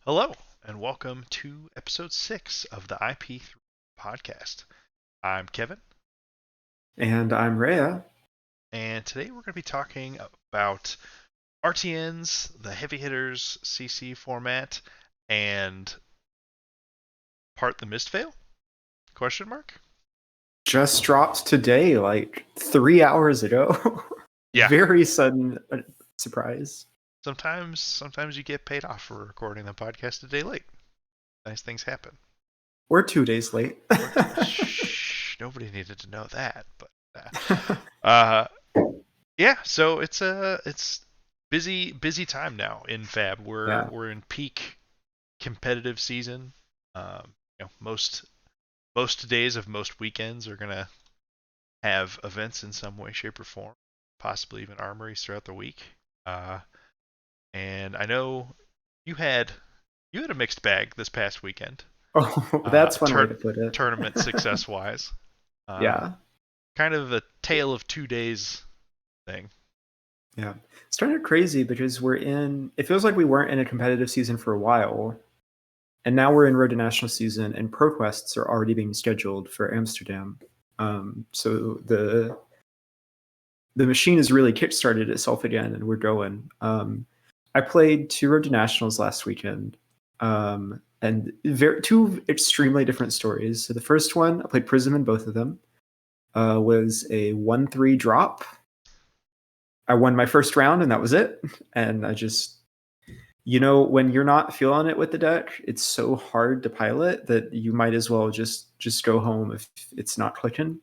Hello, and welcome to episode 6 of the IP3 podcast. I'm Kevin, And I'm Rhea. and today we're going to be talking about RTNs, the heavy hitters CC format, and part the Mistveil? Question mark? Just dropped today, like 3 hours ago. Yeah, Very sudden surprise. sometimes you get paid off for recording the podcast a day late. Nice things happen. We're 2 days late. Shh, nobody needed to know that, but uh, yeah, so it's busy time now in Fab. We're Yeah. we're in peak competitive season. Most days of most weekends are gonna have events in some way, shape, or form, possibly even armories throughout the week. Uh, and I know you had you had a mixed bag this past weekend, Oh, that's one way tur- to put it. tournament success wise. Uh, Yeah. Kind of a tale of 2 days thing. Yeah. It's kind of crazy because it feels like we weren't in a competitive season for a while. And now we're in Road to National season, and ProQuests are already being scheduled for Amsterdam. So the machine has really kickstarted itself again, and we're going. I played two Road to Nationals last weekend, and two extremely different stories. So the first one, I played Prism in both of them, was a 1-3 drop. I won my first round, and that was it. And I just, when you're not feeling it with the deck, it's so hard to pilot that you might as well just go home if it's not clicking.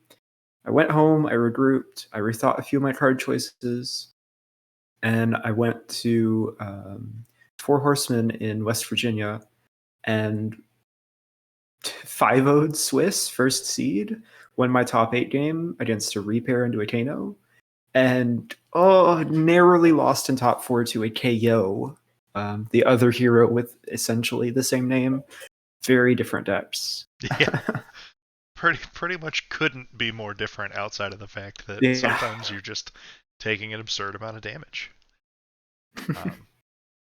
I went home, I regrouped, I rethought a few of my card choices, and I went to Four Horsemen in West Virginia and 5-0'd Swiss first seed, won my top 8 game against a Repair into a Kano, and narrowly lost in top 4 to a KO, the other hero with essentially the same name. Very different decks. Yeah, pretty much couldn't be more different outside of the fact that Yeah. sometimes you're just taking an absurd amount of damage. Um,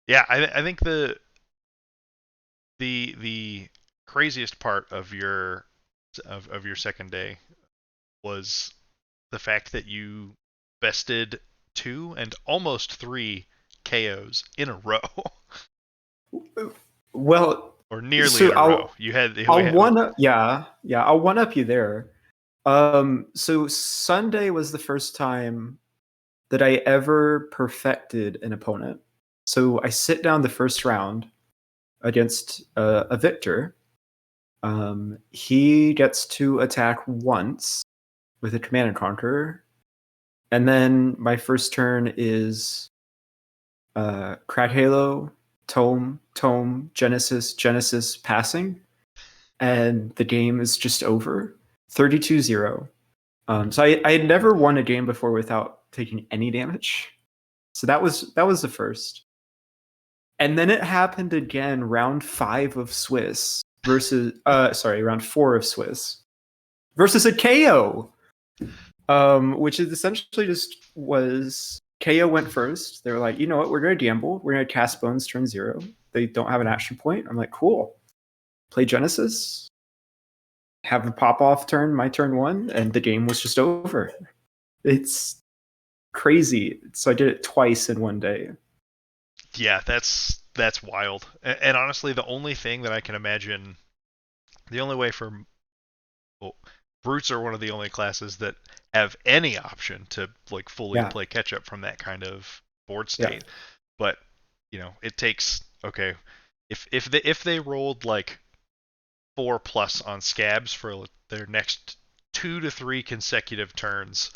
yeah, I think the craziest part of your second day was the fact that you bested two and almost three KOs in a row, Well, or nearly so in a row. You I'll had one up, yeah, I'll one up you there. So Sunday was the first time that I ever perfected an opponent. So I sit down the first round against a Victor. He gets to attack once with a Command and Conquer, and then my first turn is Crack Halo, Tome, Genesis, passing, and the game is just over. 32-0. So I had never won a game before without taking any damage. So that was the first. And then it happened again, round 5 of Swiss versus round 4 of Swiss versus a KO. Which is essentially just was KO went first. They were like, you know what, we're gonna gamble. We're gonna cast Bones turn 0. They don't have an action point. I'm like, cool. Play Genesis, have a pop off turn, my turn 1, and the game was just over. It's crazy. So I did it twice in one day. yeah, that's wild. And honestly, the only thing that I can imagine, the only way for well, brutes are one of the only classes that have any option to like fully Yeah, play catch up from that kind of board yeah. state. But it takes okay. If they rolled like 4+ on scabs for their next 2 to 3 consecutive turns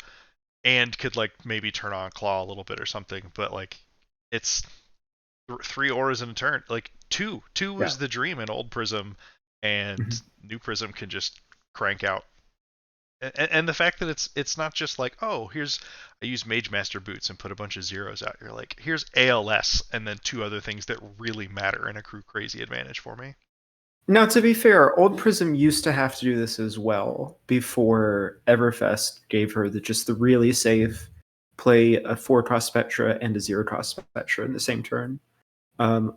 and could like maybe turn on claw a little bit or something, but like it's 3 auras in a turn. Like two Yeah. was the dream in old Prism, and Mhm. new Prism can just crank out. And the fact that it's not just like, oh, here's I use Mage Master boots and put a bunch of zeros out. You're like, here's ALS and then two other things that really matter and accrue crazy advantage for me. Now, to be fair, Old Prism used to have to do this as well before Everfest gave her just the really safe play a 4-cost Spectra and a 0-cost Spectra in the same turn.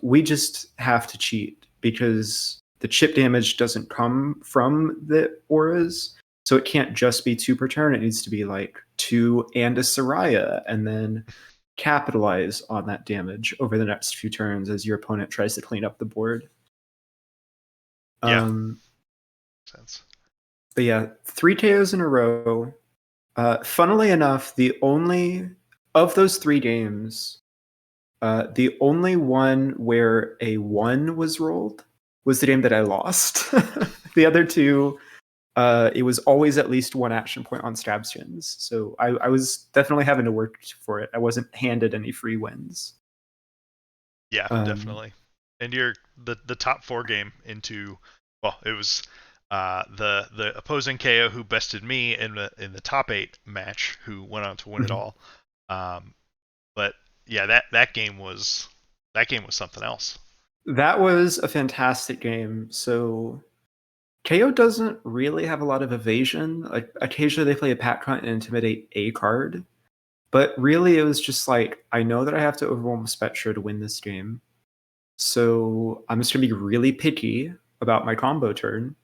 We just have to cheat because the chip damage doesn't come from the auras. So it can't just be 2 per turn. It needs to be like 2 and a Soraya, and then capitalize on that damage over the next few turns as your opponent tries to clean up the board. Yeah, Um, sense. but yeah, 3 KOs in a row. Funnily enough, the only of those 3 games, the only one where a 1 was rolled was the game that I lost. The other two, it was always at least 1 action point on Stabskins. So I was definitely having to work for it. I wasn't handed any free wins. Yeah, Um, definitely. And you're the top four game into, well, it was the opposing KO who bested me in the top eight match, who went on to win it all. Um, but yeah, that game was something else. that was a fantastic game. So KO doesn't really have a lot of evasion. Like occasionally they play a pack hunt and intimidate a card, but really it was just like I know that I have to overwhelm Spectre to win this game, so I'm just gonna be really picky about my combo turn.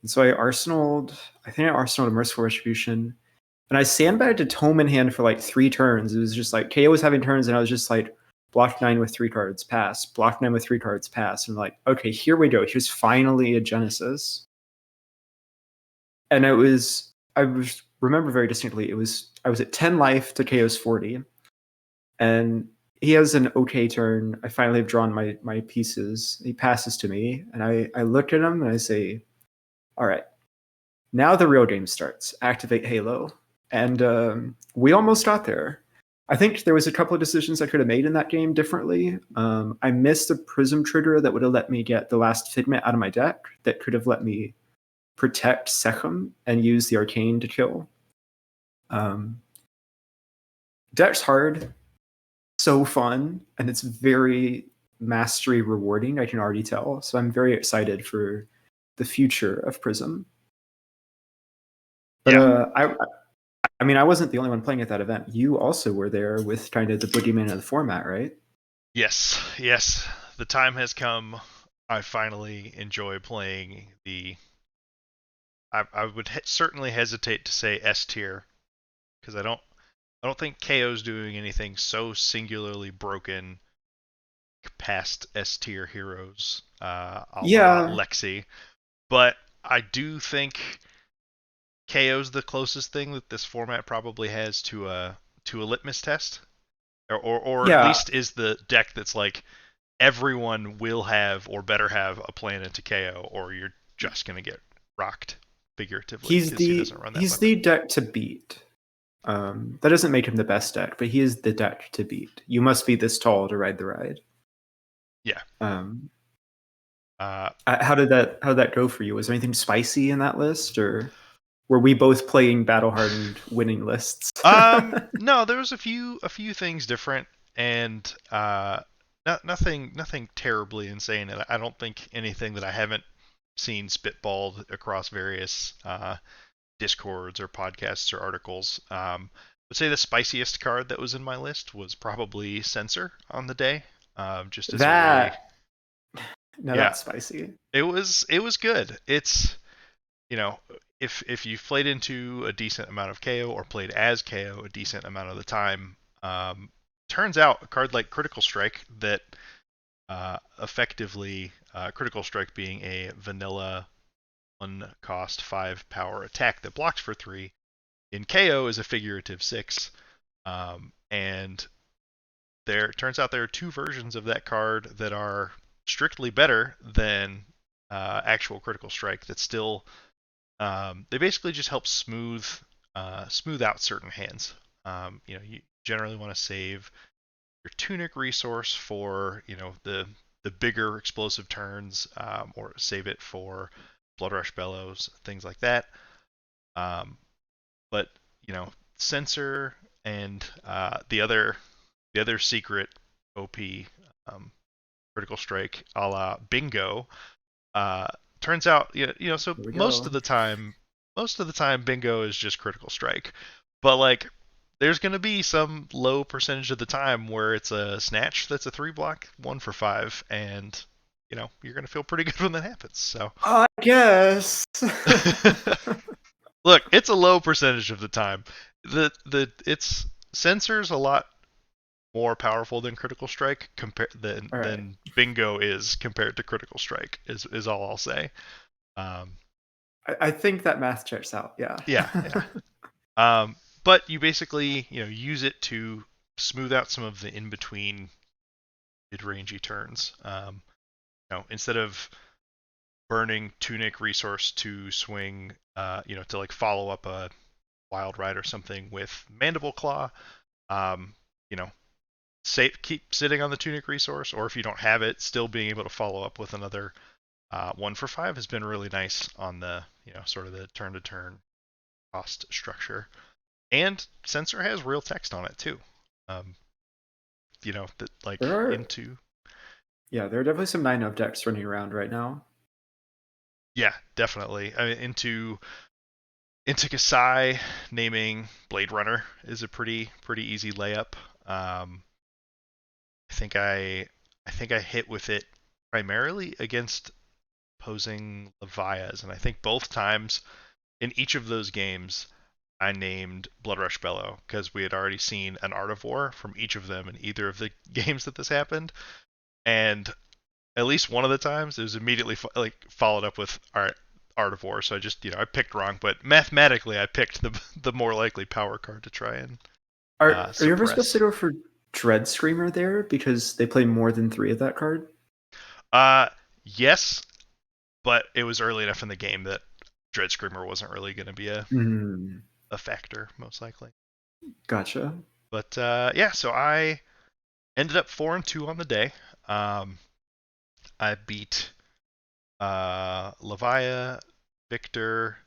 And so I think I arsenaled a Merciful Retribution, and I sandbagged a Tome in hand for like 3 turns. It was just like KO was having turns, and I was just like block 9 with 3 cards, pass. Block 9 with 3 cards, pass. And like, okay, here we go. Here's finally a Genesis. And I was remember very distinctly. I was at 10 life to KO's 40, and he has an okay turn. I finally have drawn my pieces. He passes to me, and I look at him and I say, "All right, now the real game starts. Activate Halo." And we almost got there. I think there was a couple of decisions I could have made in that game differently. I missed a Prism trigger that would have let me get the last Figment out of my deck. That could have let me protect Sechem and use the Arcane to kill. Um, Deck's hard, so fun, and it's very mastery rewarding. I can already tell. So I'm very excited for the future of Prism. But Yeah. I mean, I wasn't the only one playing at that event. You also were there with kind of the boogeyman of the format, right? Yes. Yes. The time has come. I finally enjoy playing the. I would certainly hesitate to say S tier because I don't think KO's doing anything so singularly broken past S tier heroes, a la Yeah, Lexi. But I do think KO's the closest thing that this format probably has to a litmus test, or at yeah. least is the deck that's like everyone will have or better have a plan into KO, or you're just gonna get rocked figuratively because he doesn't run that He's weapon. the deck to beat. That doesn't make him the best deck, but he is the deck to beat. You must be this tall to ride the ride. Yeah. Um, Uh, how did that go for you? Was there anything spicy in that list, or were we both playing battle hardened winning lists? no, there was a few things different, and nothing terribly insane. And I don't think anything that I haven't seen spitballed across various discords or podcasts or articles. Would say the spiciest card that was in my list was probably Censor on the day, just as a really, That no, yeah, that's spicy. it was good. It's, you know, if you've played into a decent amount of KO or played as KO a decent amount of the time, turns out a card like Critical Strike that effectively Critical Strike being a vanilla 1 cost 5 power attack that blocks for 3 in KO is a figurative 6, and there turns out there are two versions of that card that are strictly better than actual Critical Strike. That still they basically just help smooth out certain hands. You generally want to save your Tunic resource for the bigger explosive turns, or save it for Blood Rush Bellows, things like that. Um, but Censor and the other secret OP, Critical Strike, a la Bingo. Uh, Turns out, so Here we go. most of the time, Bingo is just Critical Strike, but like there's going to be some low percentage of the time where it's a snatch that's a 3 block 1 for 5, and you're going to feel pretty good when that happens. So I guess. look, it's a low percentage of the time. The it's sensors a lot more powerful than critical strike compared All right. than bingo is compared to critical strike is all I'll say. Um, I think that math checks out. Yeah. yeah, yeah. But you basically use it to smooth out some of the in between mid-rangey turns. Instead of burning tunic resource to swing, to like follow up a wild ride or something with mandible claw. Um, you know, keep sitting on the tunic resource, or if you don't have it, still being able to follow up with another 1 for 5 has been really nice on the sort of the turn to turn cost structure. And sensor has real text on it too. Um, that like there are into there are definitely some 9 decks running around right now. yeah, definitely. I mean, into Kasai, naming Blade Runner is a pretty easy layup. Um, I think I hit with it primarily against opposing Levias, and I think both times in each of those games I named Bloodrush Bellow because we had already seen an Art of War from each of them in either of the games that this happened, and at least one of the times it was immediately followed up with Art of War. So I just I picked wrong, but mathematically I picked the more likely power card to try and Are you ever supposed to suppress. go for Dread Screamer there because they play more than 3 of that card? Uh, yes, but it was early enough in the game that Dread Screamer wasn't really going to be Mm, a factor, most likely. gotcha. But yeah, so I ended up 4-2 on the day. Um, I beat Levia, Victor,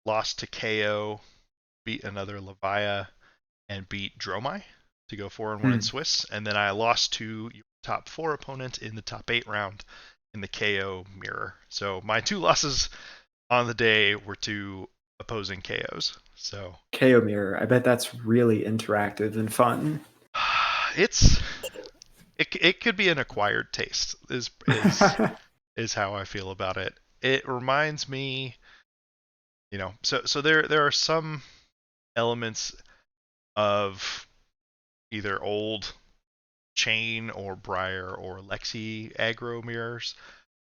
lost to KO, beat another Levia, and beat Dromai to go 4-1 in Hmm. Swiss. And then I lost to your top 4 opponent in the top 8 round in the KO mirror. So my 2 losses on the day were to opposing KOs. So KO Mirror. I bet that's really interactive and fun. it's it could be an acquired taste is how I feel about it. It reminds me, so there are some elements of either old Chain or Briar or Lexi aggro mirrors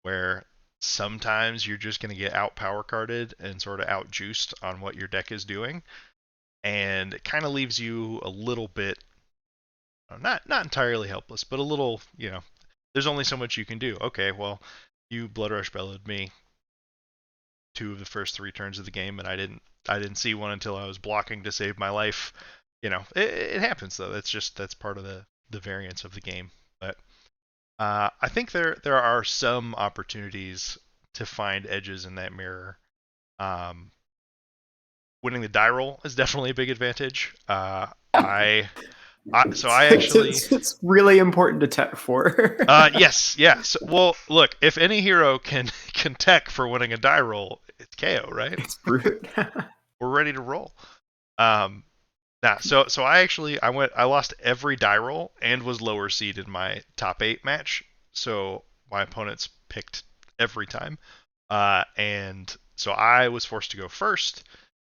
where sometimes you're just going to get out power carded and sort of out juiced on what your deck is doing, and it kind of leaves you a little bit not entirely helpless, but a little, there's only so much you can do. Okay, well, you Blood Rush Bellowed me 2 of the first 3 turns of the game, and I didn't see one until I was blocking to save my life. It happens though. That's part of the variance of the game. But I think there are some opportunities to find edges in that mirror. Um, Winning the die roll is definitely a big advantage. I actually It's really important to tech for. yes, yes. Well, look, if any hero can can tech for winning a die roll, it's KO, right? It's brute. We're ready to roll. Um, so I lost every die roll and was lower seed in my top 8 match. So my opponents picked every time, and so I was forced to go first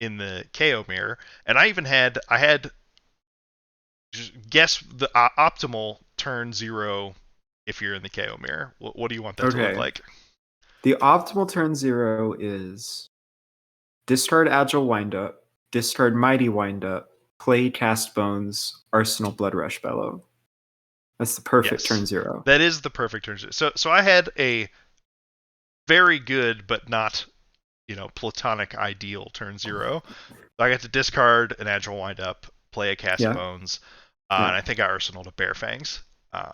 in the KO mirror, and I had guess the optimal turn 0 if you're in the KO mirror. What do you want that to look Okay. like? The optimal turn 0 is discard Agile Windup, discard Mighty Windup, play Cast Bones, Arsenal Blood Rush Bellow. That's the perfect Yes, turn 0. that is the perfect turn 0. So I had a very good but not platonic ideal turn 0. I got to discard an Agile Windup, play a Cast Yeah. Bones, Yeah. and I think I Arsenal to Bear Fangs.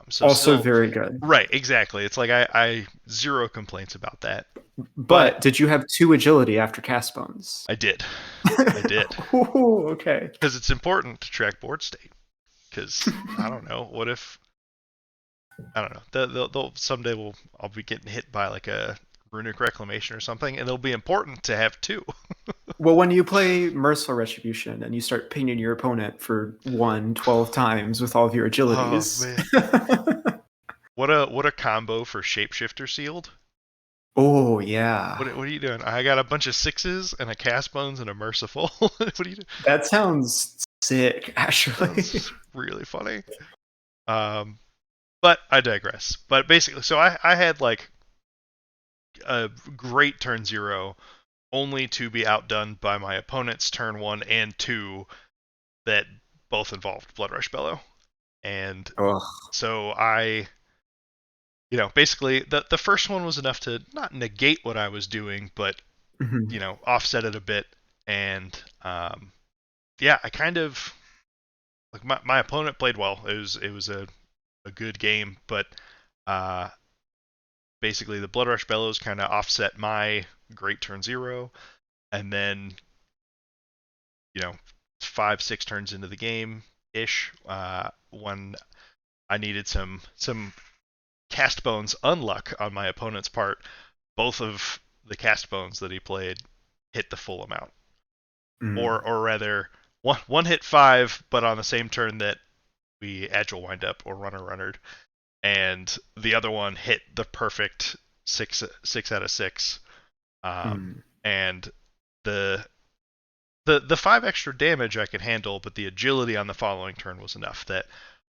So Also still very good. right, exactly. It's like I zero complaints about that. But But did you have 2 agility after Cast Bones? I did, I did, Ooh, okay. because it's important to track board state. Because I don't know, what if I don't know, they'll someday I'll be getting hit by like a runic reclamation or something, and it'll be important to have 2. Well, when you play Merciful Retribution and you start pinging your opponent for 12 times with all of your Oh agilities. man, what a combo for Shapeshifter Sealed. Oh, yeah. What are you doing? I got a bunch of sixes and a cast bones and a merciful. What are you doing? That sounds sick, actually. Sounds really funny. Um, but I digress. But basically, so I had like a great turn zero, only to be outdone by my opponent's turn one and two that both involved Blood Rush Bellow. And Oh. so basically the first one was enough to not negate what I was doing, but Mhm. offset it a bit. And yeah, I kind of like my opponent played well. It was a good game, but uh, basically the Blood Rush Bellows kind of offset my great turn zero, and then you know 5-6 turns into the game ish, when I needed some cast bones unluck on my opponent's part, both of the cast bones that he played hit the full amount, Mm. or rather one hit five, but on the same turn that we agile wind up or runner, and the other one hit the perfect six out of six. Mm. And the the five extra damage I could handle, but the agility on the following turn was enough that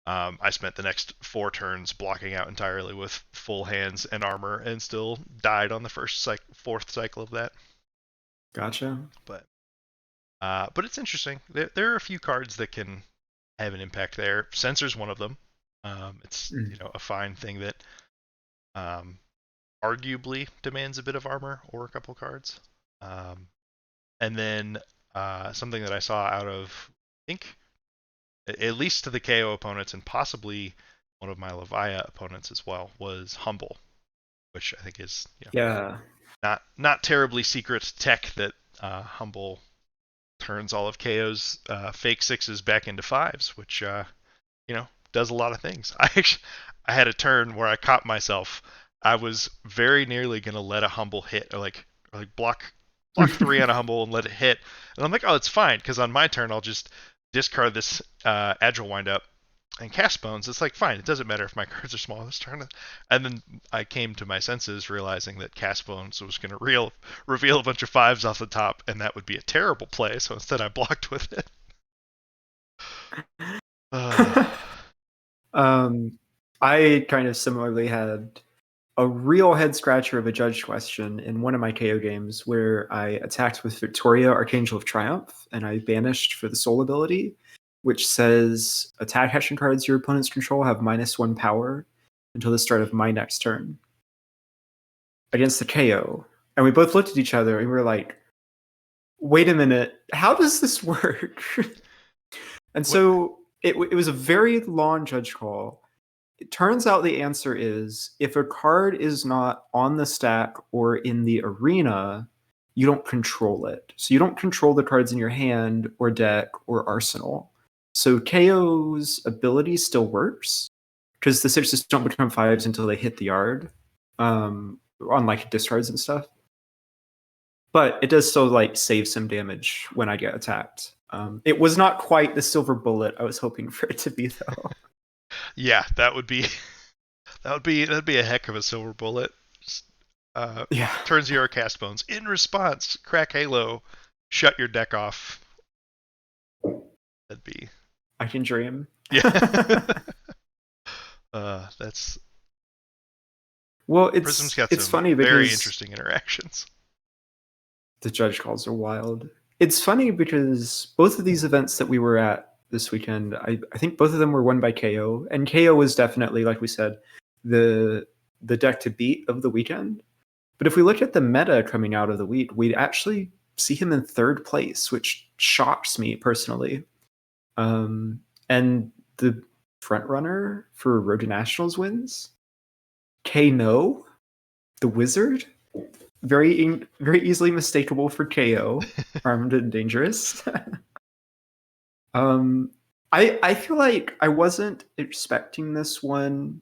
I spent the next 4 turns blocking out entirely with full hands and armor, and still died on the fourth cycle of that. Gotcha. But it's interesting. There are a few cards that can have an impact there. Sensor's one of them. It's Mm. a fine thing that um, arguably demands a bit of armor or a couple cards. Um, and then something that I saw out of, I think, at least to the KO opponents and possibly one of my Levia opponents as well, was Humble, which I think is Yeah. not terribly secret tech that Humble turns all of KO's fake sixes back into fives, which does a lot of things. I had a turn where I caught myself. I was very nearly gonna let a Humble hit, or like block three on a Humble and let it hit, and I'm like, oh, it's fine because on my turn I'll just discard this agile wind up and cast bones. It's like fine, it doesn't matter if my cards are small this turn. And then I came to my senses, realizing that cast bones was going to reveal a bunch of fives off the top, and that would be a terrible play. So instead, I blocked with it. Uh, um, I kind of similarly had a real head scratcher of a judge question in one of my KO games where I attacked with Victoria, Archangel of Triumph, and I banished for the soul ability, which says attack action cards your opponent's control have -1 power until the start of my next turn against the KO. And we both looked at each other and we were like, wait a minute, how does this work? And what? so it was a very long judge call. It turns out the answer is if a card is not on the stack or in the arena, you don't control it. So you don't control the cards in your hand or deck or arsenal. So KO's ability still works because the sixes don't become fives until they hit the yard, on like discards and stuff. But it does still like save some damage when I get attacked. It was not quite the silver bullet I was hoping for it to be, though. Yeah, that'd be a heck of a silver bullet. Uh, Yeah, Turn zero cast bones in response. Crack Halo. Shut your deck off. That'd be I can dream. yeah. That's Well, Prism's it's got it's some funny very because interesting interactions. the judge calls are wild. It's funny because both of these events that we were at this weekend, I think both of them were won by KO, and KO was definitely, like we said, the deck to beat of the weekend. But if we look at the meta coming out of the week, we'd actually see him in third place, which shocks me personally. And the front runner for Road to Nationals wins, Kano, the Wizard, very easily mistakable for KO, armed and dangerous. um, I feel like I wasn't expecting this one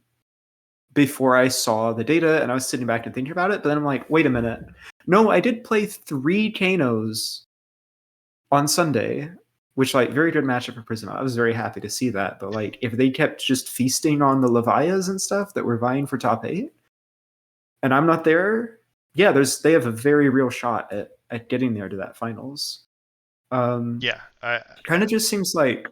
before I saw the data, and I was sitting back and thinking about it. But then I'm like, wait a minute, no, I did play 3 Kanos on Sunday, which like very good matchup for Prism. I was very happy to see that. But like if they kept just feasting on the Levias and stuff that were vying for top eight, and I'm not there, yeah, they have a very real shot at getting there to that finals. Yeah, Kind of just seems like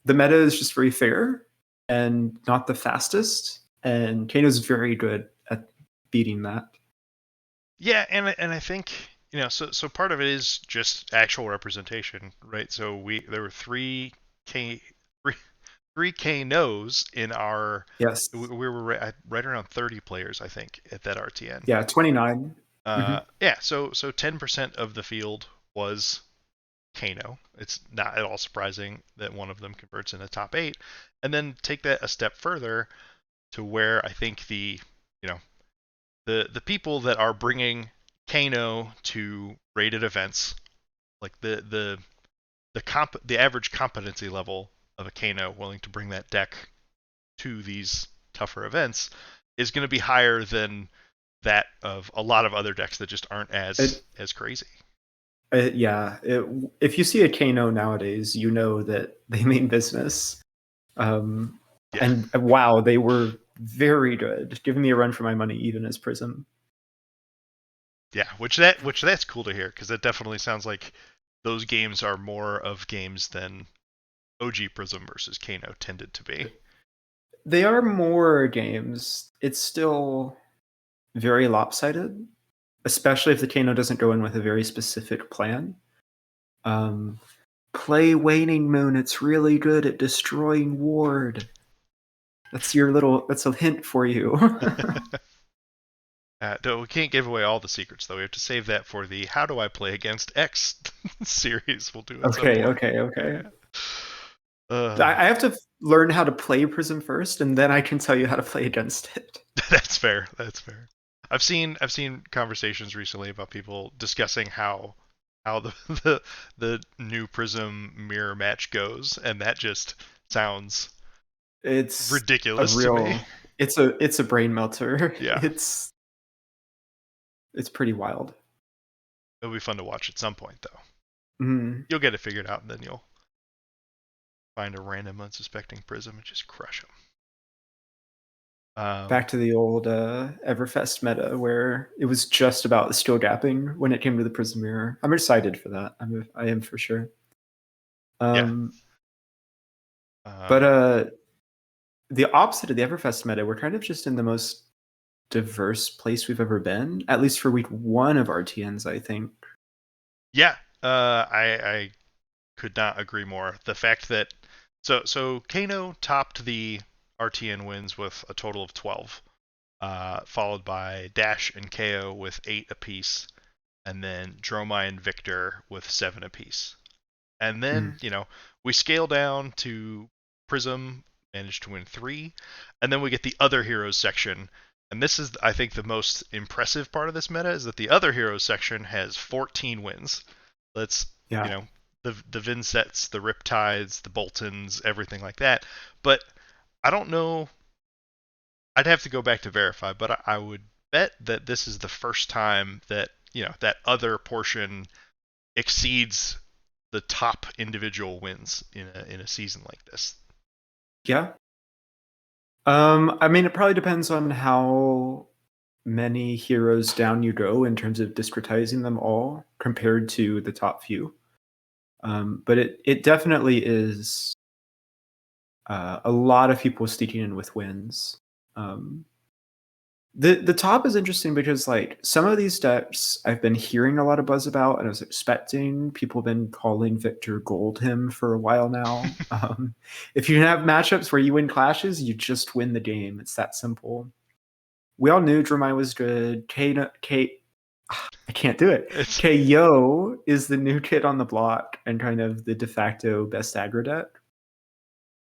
the meta is just very fair and not the fastest, and Kano's very good at beating that. yeah, and I think so part of it is just actual representation, right? So there were K three, 3K no's in our. Yes. We were right around 30 players, I think, at that RTN. Yeah, 29. Mm-hmm. Yeah, so 10% of the field was Kano. It's not at all surprising that one of them converts in the top eight, and then take that a step further to where I think you know the people that are bringing Kano to rated events, like the average competency level of a Kano willing to bring that deck to these tougher events is going to be higher than that of a lot of other decks that just aren't It, as crazy. yeah, if you see a Kano nowadays, you know that they mean business. Um, Yeah, and wow, they were very good, giving me a run for my money, even as Prism. yeah, which that's cool to hear because that definitely sounds like those games are more of games than OG Prism versus Kano tended to be. They are more games. It's still very lopsided, especially if the Kano doesn't go in with a very specific plan. Um, Play Waning Moon. It's really good at destroying ward. That's a hint for you. No, we can't give away all the secrets though. We have to save that for the "How do I play against X" series we'll do at some Okay, point. okay, okay. Yeah. I have to learn how to play Prism first, and then I can tell you how to play against it. That's fair. That's fair. I've seen conversations recently about people discussing how the new Prism mirror match goes, and that just sounds It's a ridiculous to me. real it's a brain melter. Yeah, It's pretty wild. it'll be fun to watch at some point though. Mm. You'll get it figured out, and then you'll find a random unsuspecting Prism and just crush them. Back to the old Everfest meta where it was just about the skill gapping when it came to the Prism Mirror. I'm excited for that. I am for sure. Yeah. Um, but Um, the opposite of the Everfest meta, we're kind of just in the most diverse place we've ever been, at least for week one of RTNs, I think. yeah. I could not agree more. The fact that so Kano topped the RTN wins with a total of 12, followed by Dash and KO with 8 apiece, and then Dromai and Victor with 7 apiece. And then, Mm. we scale down to Prism, managed to win 3, and then we get the other heroes section. And this is, I think, the most impressive part of this meta is that the other heroes section has 14 wins. That's, you Yeah. know, the Vinsets, the Riptides, the Boltons, everything like that. But I don't know. I'd have to go back to verify, but I would bet that this is the first time that that other portion exceeds the top individual wins in a season like this. Yeah. I mean, it probably depends on how many heroes down you go in terms of discretizing them all compared to the top few. But it definitely is a lot of people sneaking in with wins. Um, the top is interesting because like some of these decks I've been hearing a lot of buzz about, and I was expecting. People have been calling Victor Gold him for a while now. If you have matchups where you win clashes, you just win the game. It's that simple. We all knew Dromai was good. I can't do it. It's KO is the new kid on the block and kind of the de facto best aggro deck.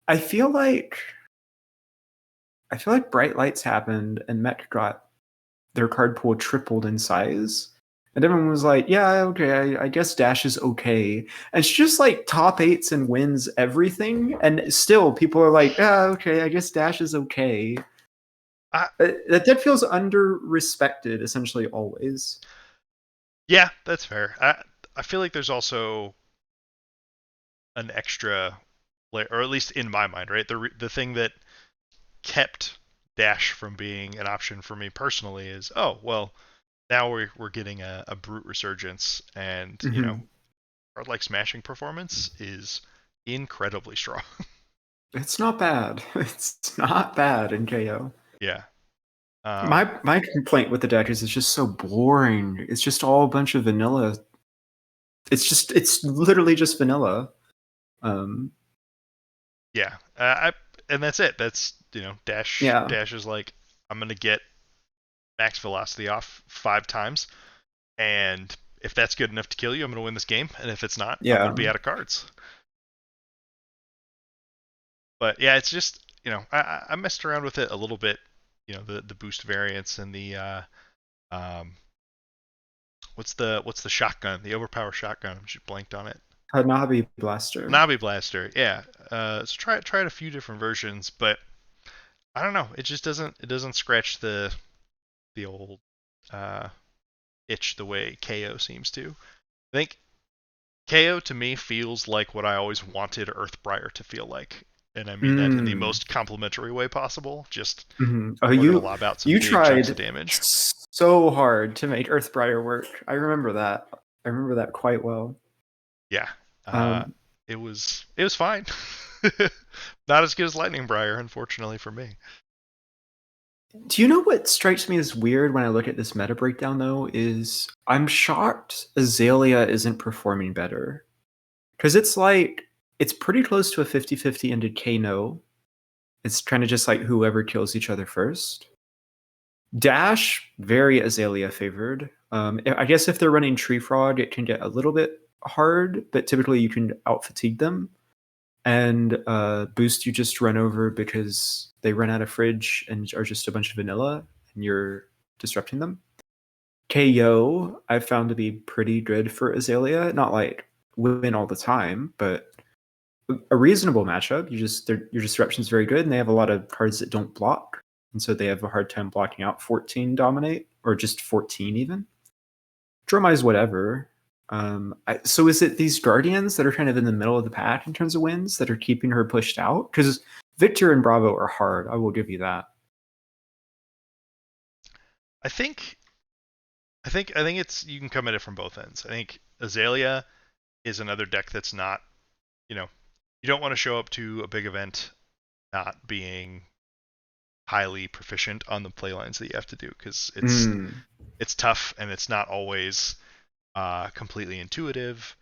I feel like Bright Lights happened and Mech got their card pool tripled in size. And everyone was like, yeah, okay, I guess Dash is okay. And she just like top eights and wins everything. And still people are like, yeah, okay, I guess Dash is okay. I, That deck feels under respected essentially always. yeah, that's fair. I feel like there's also an extra, or at least in my mind, right? The thing that kept dash from being an option for me personally is, oh well, now we're getting a brute resurgence, and Hmm. our like smashing performance is incredibly strong. It's not bad. It's not bad in KO. Yeah. Um, My complaint with the deck is it's just so boring. It's just all a bunch of vanilla. It's literally just vanilla. Um, yeah. And that's it. That's dash. yeah, Dash is like, I'm gonna get max velocity off 5 times, and if that's good enough to kill you, I'm gonna win this game. And if it's not, I'm gonna yeah. be out of cards. But yeah, it's just I messed around with it a little bit. The boost variants and the um what's the shotgun? The overpower shotgun. I'm just blanked on it. Hanabi Blaster. Navi Blaster. Yeah. So try a few different versions, but I don't know. It doesn't scratch the old uh itch the way KO seems to. I think KO to me feels like what I always wanted Earthbriar to feel like. And I mean that in the Mm. most complimentary way possible. Just Mhm. Oh, we're gonna lob out some you big chunks of tried damage. so hard to make Earthbriar work. I remember that. I remember that quite well. Yeah. Um, It was fine. Not as good as Lightning Briar, unfortunately for me. do you know what strikes me as weird when I look at this meta breakdown though? Is I'm shocked Azalea isn't performing better. Because it's pretty close to a 50-50 into Kano. It's kind of just like whoever kills each other first. Dash, very Azalea favored. I guess if they're running Tree Frog, it can get a little bit hard, but typically you can out fatigue them. And Boost, you just run over because they run out of fridge and are just a bunch of vanilla, and you're disrupting them. KO, I've found to be pretty good for Azalea. Not like win all the time, but a reasonable matchup. Your disruption is very good, and they have a lot of cards that don't block, and so they have a hard time blocking out 14 dominate or just 14 even. Dromai is whatever. So is it these guardians that are kind of in the middle of the pack in terms of wins that are keeping her pushed out? Because Victor and Bravo are hard. I will give you that. I think I think it's you can come at it from both ends. I think Azalea is another deck that's not, you know, you don't want to show up to a big event not being highly proficient on the playlines that you have to do, because it's Mm, it's tough and it's not always completely intuitive,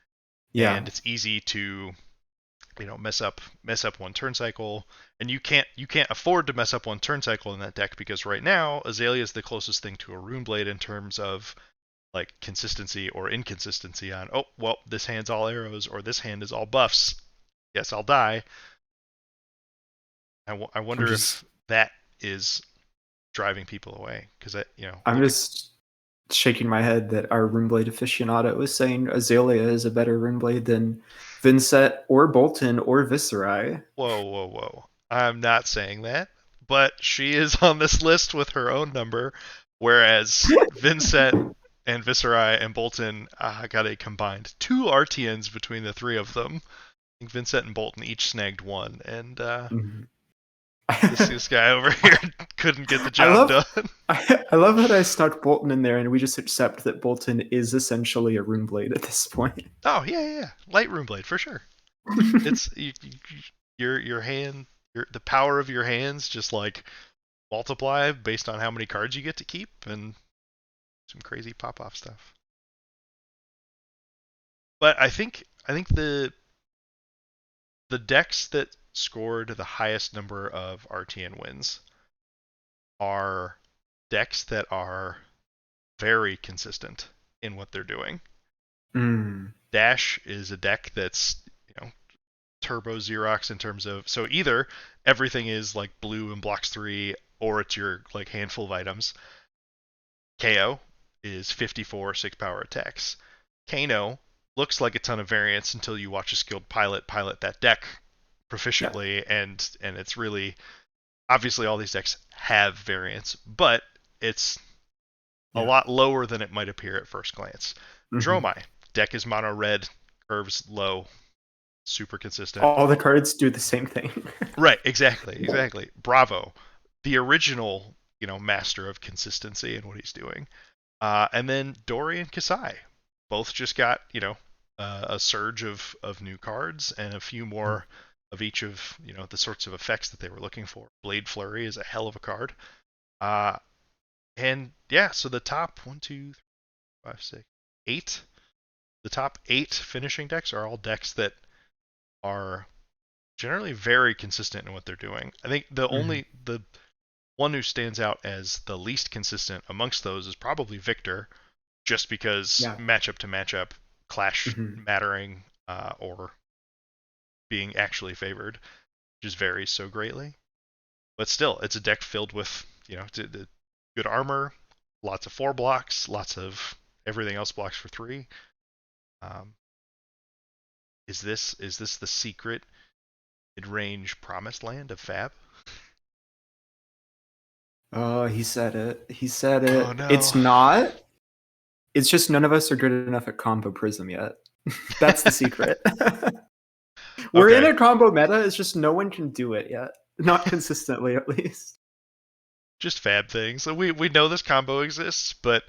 yeah, and it's easy to mess up one turn cycle, and you can't afford to mess up one turn cycle in that deck, because right now Azalea is the closest thing to a Rune Blade in terms of like consistency or inconsistency on, oh well, this hand's all arrows or this hand is all buffs, yes I'll die. I I'm wonder if just that is driving people away, because I I'm look. just shaking my head that our Runeblade aficionado is saying Azalea is a better Runeblade than Vincent or Bolton or Viserai. Whoa, whoa, whoa. I'm not saying that, but she is on this list with her own number, whereas Vincent and Viserai and Bolton got a combined 2 RTNs between the three of them. I think Vincent and Bolton each snagged one, and Mhm. this guy over here couldn't get the I job love done. I love that I stuck Bolton in there and we just accept that Bolton is essentially a Runeblade at this point. Oh yeah, yeah, yeah. Light Room Blade for sure. It's your hand, the power of your hands just like multiply based on how many cards you get to keep, and some crazy pop off stuff. But I think the decks that scored the highest number of RTN wins are decks that are very consistent in what they're doing. Mm, Dash is a deck that's turbo Xerox in terms of, so either everything is like blue and blocks 3, or it's your like handful of items. KO is 54 6 power attacks. Kano looks like a ton of variance until you watch a skilled pilot that deck yeah, proficiently, and it's really, obviously all these decks have variance, but it's a yeah. lot lower than it might appear at first glance. Hmm. Dromai deck is mono red, curves low, super consistent. All the cards do the same thing. Right, exactly. Bravo, the original, master of consistency and what he's doing. And then Dory and Kasai, both just got, a surge of new cards and a few more of each of, the sorts of effects that they were looking for. Blade Flurry is a hell of a card. Uh, and yeah, so the top 8, the top 8 finishing decks are all decks that are generally very consistent in what they're doing. I think the one who stands out as the least consistent amongst those is probably Victor, just because Yeah. matchup to matchup, clash Mm-hmm. mattering, or being actually favored, just varies so greatly. But still, it's a deck filled with good armor, lots of 4 blocks, lots of everything else blocks for 3. Um, is this the secret mid-range promised land of Fab? Oh, he said it. He said Oh it. It's no. not. It's just none of us are good enough at combo prism yet. That's the secret. We're in Okay, a combo meta. It's just no one can do it yet. Not consistently, at least. just Fab things. So we know this combo exists, but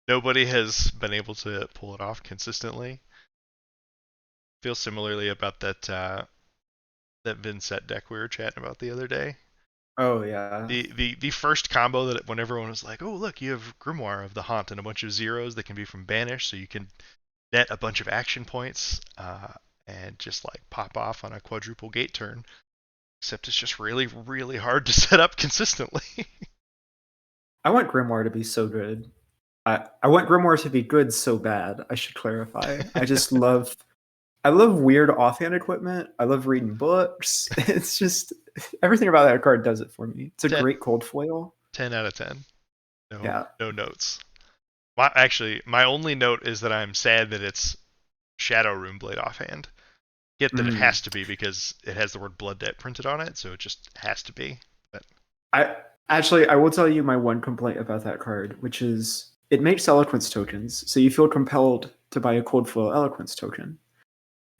nobody has been able to pull it off consistently. Feel similarly about that Vincent deck we were chatting about the other day. Oh yeah. The first combo that when everyone was like, oh look, you have Grimoire of the Haunt and a bunch of zeros that can be from Banish, so you can net a bunch of action points, and just like pop off on a quadruple gate turn. Except it's just really really hard to set up consistently. I want Grimoire to be so good. I want Grimoire to be good so bad. I should clarify. I love weird offhand equipment. I love reading books. It's just everything about that card does it for me. It's a 10, great cold foil. 10 out of 10. No Yeah. no notes. Actually, my only note is that I'm sad that it's Shadow Runeblade offhand. Get that it Mm. has to be because it has the word Blood Debt printed on it, so it just has to be. But I will tell you my one complaint about that card, which is it makes eloquence tokens, so you feel compelled to buy a cold foil eloquence token.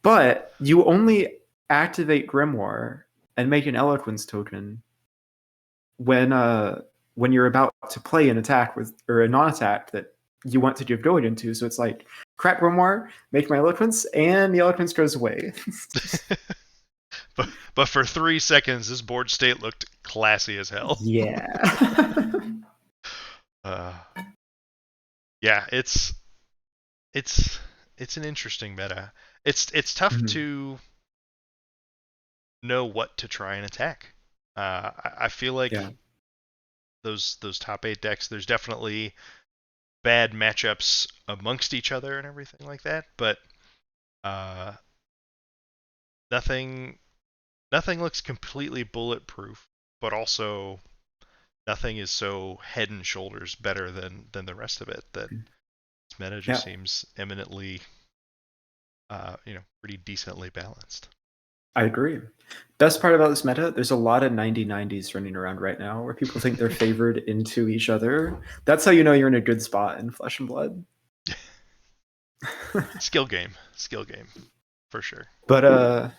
But you only activate Grimoire and make an eloquence token when you're about to play an attack with or a non-attack that you want to give Doid into. So it's like crap Grimoire, make my eloquence, and the eloquence goes away. but for 3 seconds, this board state looked classy as hell. Yeah. Uh, yeah, it's it's an interesting meta. It's tough Mhm. to know what to try and attack. I feel like Yeah. those top 8 decks, there's definitely bad matchups amongst each other and everything like that, but uh, nothing nothing looks completely bulletproof, but also nothing is so head and shoulders better than the rest of it that this meta just Yeah. seems eminently, pretty decently balanced. I agree. Best part about this meta, there's a lot of 90/90s running around right now where people think they're favored into each other. That's how you know you're in a good spot in Flesh and Blood. Skill game, for sure. But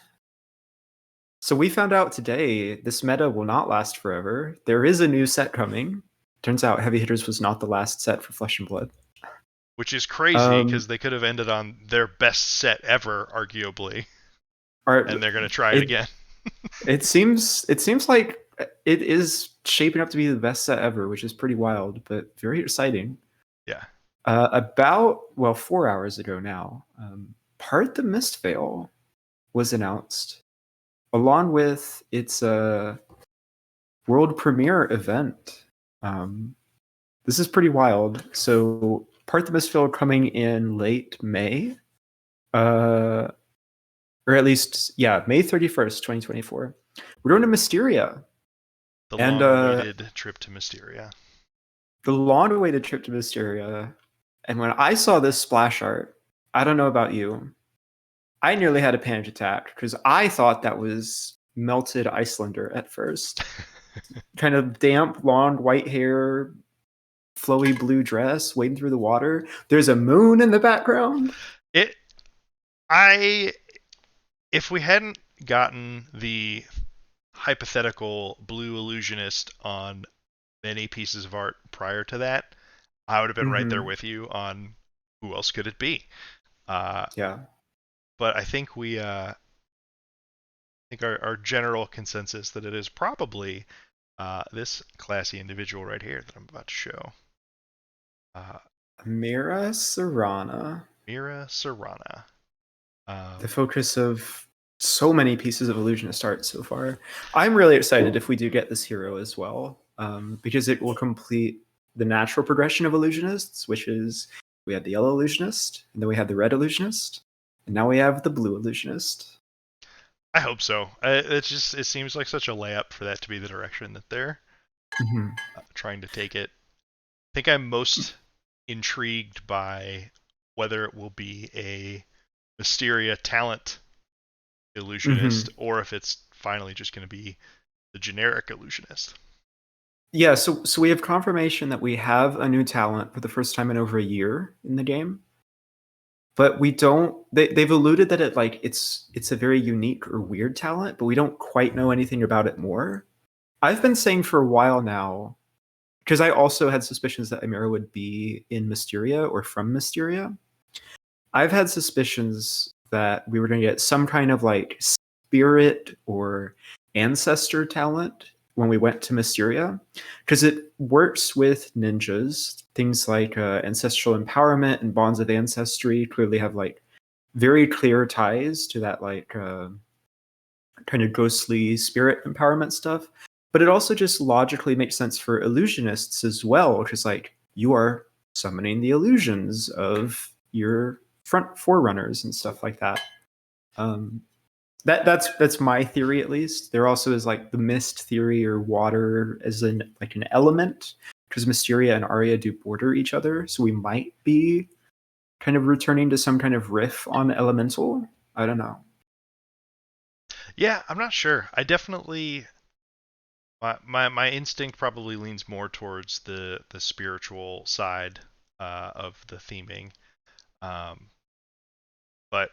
so we found out today this meta will not last forever. There is a new set coming. Turns out Heavy Hitters was not the last set for Flesh and Blood. Which is crazy Um, because they could have ended on their best set ever, arguably, are, and they're gonna try it it again. it seems like it is shaping up to be the best set ever, which is pretty wild, but very exciting. Yeah. About 4 hours ago now, Part the Mistveil was announced, along with its world premiere event. This is pretty wild. So, Part the Mistveil coming in late May, uh, or at least, yeah, May 31st, 2024. We're going to Mysteria, The and long-awaited trip to Mysteria. the long-awaited trip to Mysteria. And when I saw this splash art, I don't know about you, I nearly had a panic attack because I thought that was melted Icelander at first. Kind of damp, long white hair, flowy blue dress, wading through the water. There's a moon in the background. it I if we hadn't gotten the hypothetical blue illusionist on many pieces of art prior to that, I would have been right there Hmm. with you on who else could it be. Uh, Yeah. but I think our general consensus that it is probably this classy individual right here that I'm about to show, uh, Mira Serrana, Mira Serrana. the Um, focus of so many pieces of illusionist art so far. I'm really excited if we do get this hero as well, because it will complete the natural progression of illusionists, which is we had the yellow illusionist, and then we had the red illusionist, and now we have the blue illusionist. I hope so. It seems like such a layup for that to be the direction that they're Mhm. trying to take it. I think I'm most intrigued by whether it will be a Mysteria talent illusionist Mhm. or if it's finally just going to be the generic illusionist. Yeah, so we have confirmation that we have a new talent for the first time in over a year in the game, but we don't. They've alluded that it's a very unique or weird talent, but we don't quite know anything about it more. I've been saying for a while now because I also had suspicions that Amira would be in Mysteria or from Mysteria. I've had suspicions that we were going to get some kind of like spirit or ancestor talent when we went to Mysteria, because it works with ninjas. Things like ancestral empowerment and bonds of ancestry clearly have like very clear ties to that like kind of ghostly spirit empowerment stuff. But it also just logically makes sense for illusionists as well, because like you are summoning the illusions of your front forerunners and stuff like that. Um, that's my theory at least. There also is like the mist theory or water as an like an element, because Mysteria and Arya do border each other, so we might be kind of returning to some kind of riff on elemental. I don't know. Yeah, I'm not sure. I definitely my instinct probably leans more towards the spiritual side of the theming. Um, but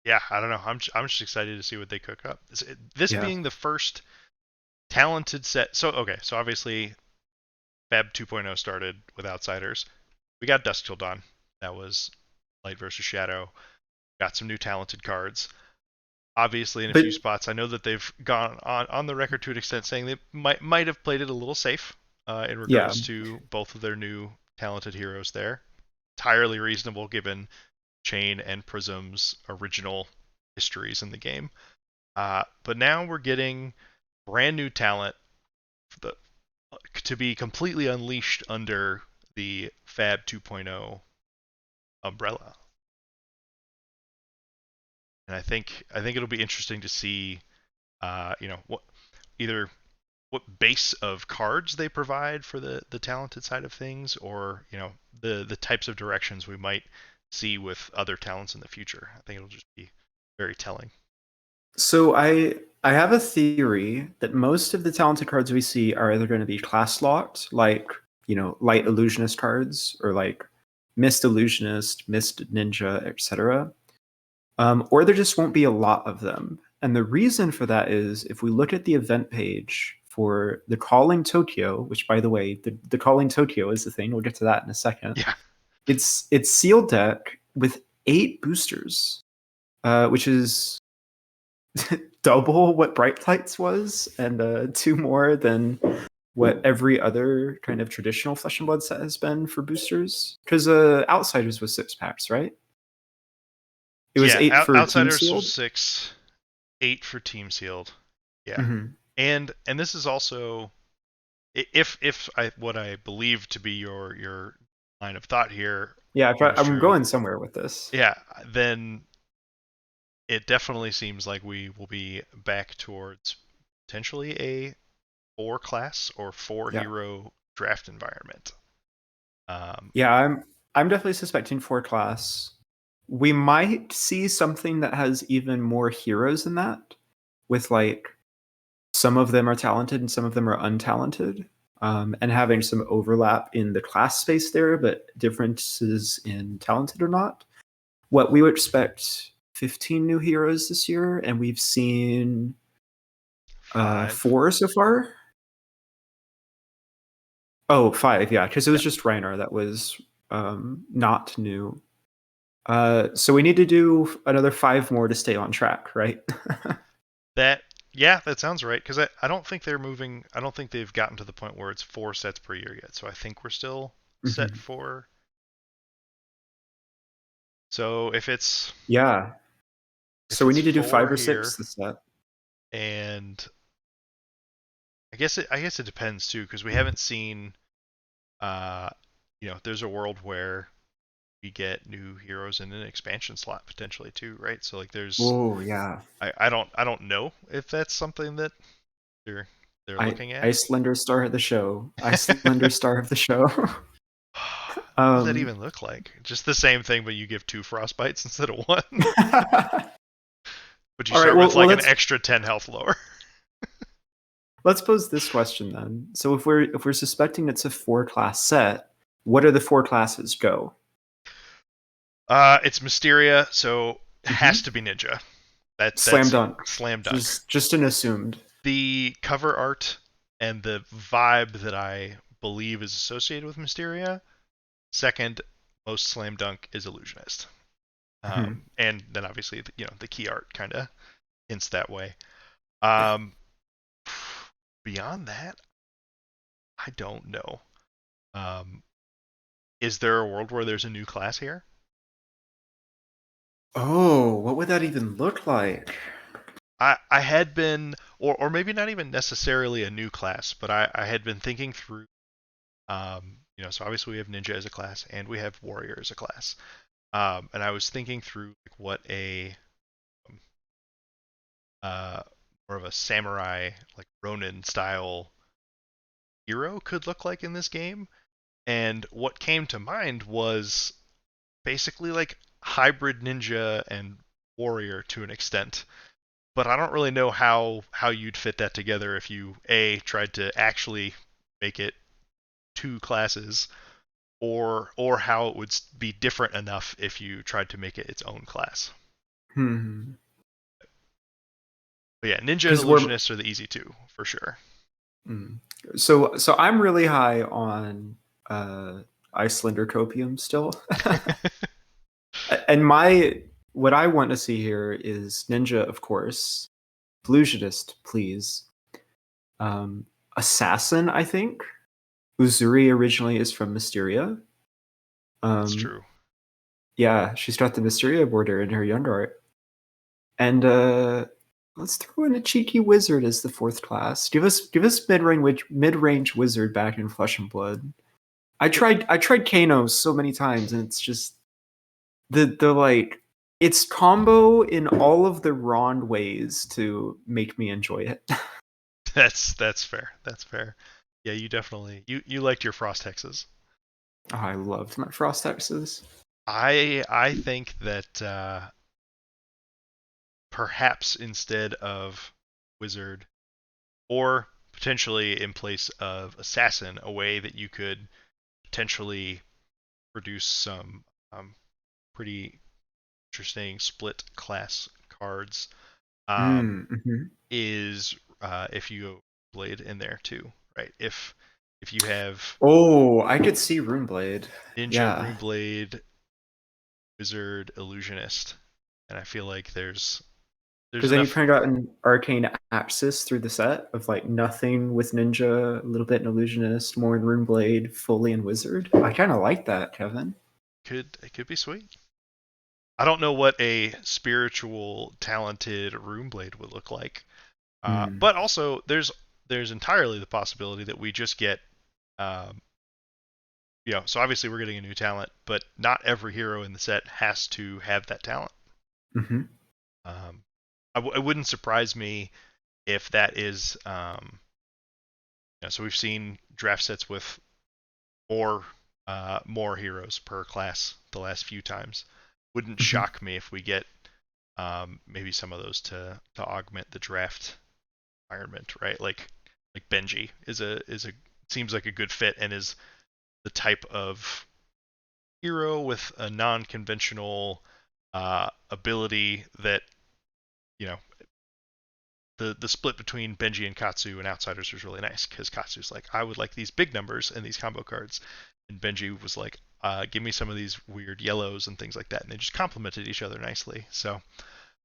yeah, I don't know. I'm just excited to see what they cook up. This Yeah. being the first talented set. So okay, so obviously Fab 2.0 started with Outsiders. We got Dusk Till Dawn. That was Light versus Shadow. Got some new talented cards. Obviously, in a But few spots, I know that they've gone on the record to an extent saying they might have played it a little safe in yeah, regards to both of their new talented heroes there. Entirely reasonable given Chain and Prism's original histories in the game. But now we're getting brand new talent the, to be completely unleashed under the Fab 2.0 umbrella. And I think it'll be interesting to see, what either what base of cards they provide for the talented side of things, or the types of directions we might see with other talents in the future. I think it'll just be very telling. so I have a theory that most of the talented cards we see are either going to be class locked, like light illusionist cards, or like mist illusionist, mist ninja, etc. Or there just won't be a lot of them. And the reason for that is if we look at the event page for the Calling Tokyo, which by the way, the Calling Tokyo is the thing. We'll get to that in a second. Yeah, It's sealed deck with 8 boosters, which is double what Bright Lights was, and 2 more than what every other kind of traditional Flesh and Blood set has been for boosters. Because Outsiders was 6 packs, right? It was yeah. 8 for Team Outsiders was Sealed. 6, 8 for Team Sealed. Yeah, Mm-hmm. and this is also if I what I believe to be your line of thought here Yeah, holds I'm true. going somewhere with this. Yeah, then it definitely seems like we will be back towards potentially a 4 class or four Yeah, hero draft environment. Um, yeah, I'm definitely suspecting 4 class. We might see something that has even more heroes than that, with like some of them are talented and some of them are untalented, and having some overlap in the class space there, but differences in talented or not. What we would expect 15 new heroes this year, and we've seen 5. 4 so far. Oh, 5, yeah, because it Yeah. was just Reiner that was not new. So we need to do another 5 more to stay on track, right? That yeah, that sounds right. Because I don't think they're moving. I don't think they've gotten to the point where it's 4 sets per year yet. So I think we're still set Mhm. for. So Yeah. if So we it's need to do 4 5 or here, 6 this set. and I guess it depends too, because we haven't seen. Uh, there's a world where we get new heroes in an expansion slot potentially too, right? So like there's Oh, yeah. I don't know if that's something that they're they're looking at. Icelander star of the show. Icelander star of the show. What does that um, even look like? Just the same thing, but you give 2 frostbites instead of one. But you all right. start with Well, like an extra 10 health lower. let's pose this question then. So if we're suspecting it's a 4 class set, what are the 4 classes? Go. It's Mysteria, so it has Hmm. to be Ninja. That Slam that's dunk. slam dunk. Just an assumed. The cover art and the vibe that I believe is associated with Mysteria. Second most slam dunk is Illusionist. Hmm. And then obviously the key art kind of hints that way. Um, Beyond that, I don't know. Um, is there a world where there's a new class here? Oh, what would that even look like? I had been, or maybe not even necessarily a new class, but I had been thinking through. So obviously we have Ninja as a class and we have Warrior as a class. And I was thinking through like what a um, uh, more of a samurai like Ronin style hero could look like in this game. And what came to mind was basically like hybrid ninja and warrior to an extent. But I don't really know how you'd fit that together if you tried to actually make it 2 classes, or how it would be different enough if you tried to make it its own class. Hmm. But yeah, ninja and Because we're illusionists are the easy two for sure. mm. So I'm really high on uh Icelander copium still. And my what I want to see here is Ninja, of course. Illusionist, please. Um, Assassin, I think. Uzuri originally is from Mysteria. That's Um, true. yeah, she's got the Mysteria border in her young art. And let's throw in a cheeky wizard as the 4th class. Give us mid range wizard back in Flesh and Blood. I tried Kano so many times, and it's just the like it's combo in all of the wrong ways to make me enjoy it. That's fair. That's fair. Yeah, you definitely you liked your frost hexes. Oh, I loved my Frost Hexes. I think that perhaps instead of wizard, or potentially in place of assassin, a way that you could potentially produce some pretty interesting split class cards, Mm-hmm. is if you go blade in there too, right? If you have Oh, I could see Runeblade. ninja, Yeah, rune blade, wizard, illusionist, and I feel like there's because then you've enough. kind of got an arcane axis through the set of like nothing with ninja, a little bit in illusionist, more in Runeblade, fully in wizard. I kind of like that, Kevin. It could be sweet. I don't know what a spiritual, talented rune blade would look like, Mm. but also there's entirely the possibility that we just get, um, so obviously we're getting a new talent, but not every hero in the set has to have that talent. Hmm. Um, it wouldn't surprise me if that is, so we've seen draft sets with more heroes per class the last few times. Wouldn't Hmm. shock me if we get maybe some of those to augment the draft environment, right? Like Benji is a seems like a good fit and is the type of hero with a non-conventional ability that, you know, the split between Benji and Katsu and Outsiders was really nice because Katsu's like, I would like these big numbers and these combo cards, and Benji was like, give me some of these weird yellows and things like that, and they just complemented each other nicely. So